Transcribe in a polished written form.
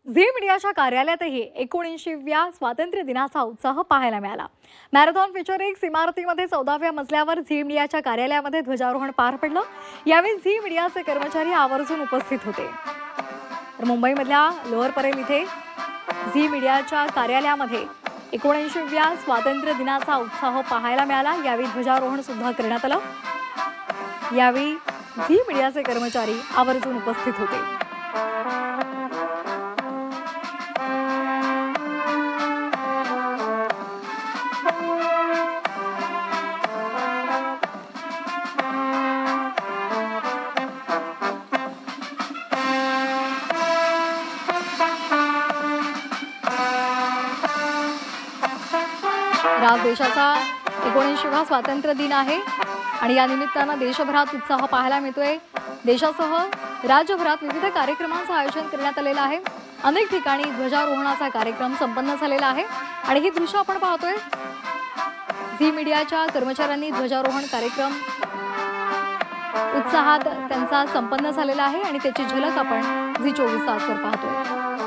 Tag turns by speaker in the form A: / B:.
A: Zee मीडियाच्या कार्यालयातही 19व्या स्वातंत्र्य दिनाचा उत्साह पाहायला मिळाला। मॅरेथॉन फीचर एक्स इमारतीमध्ये 14व्या मजल्यावर झी मीडियाच्या कार्यालयामध्ये ध्वजारोहण पार पडलं। यावेळी झी मीडियाचे कर्मचारी आवर्जून उपस्थित होते। तर मुंबईमधल्या लोअर परेल इथे झी मीडियाच्या कार्यालयामध्ये 19व्या स्वातंत्र्य दिनाचा उत्साह पाहायला मिळाला। यावेळी ध्वजारोहण सुद्धा करण्यात आलं। यावेळी झी मीडियाचे कर्मचारी आवर्जून उपस्थित होते। आज देशाचा 19वा स्वातंत्र्य दिन आहे आणि या निमित्तानं देशभरात उत्साह पाहायला मिळतोय। देशासह राज्यभरात विविध कार्यक्रमांचं आयोजन करण्यात आलेलं आहे। अनेक ठिकाणी ध्वजारोहणाचा कार्यक्रम संपन्न झालेला आहे आणि ही दृश्य आपण पाहतोय। झी मीडियाच्या कर्मचाऱ्यांनी ध्वजारोहण कार्यक्रम उत्साहात त्यांचा संपन्न झालेला आहे आणि त्याची झलक आपण झी 24 तासवर पाहतोय।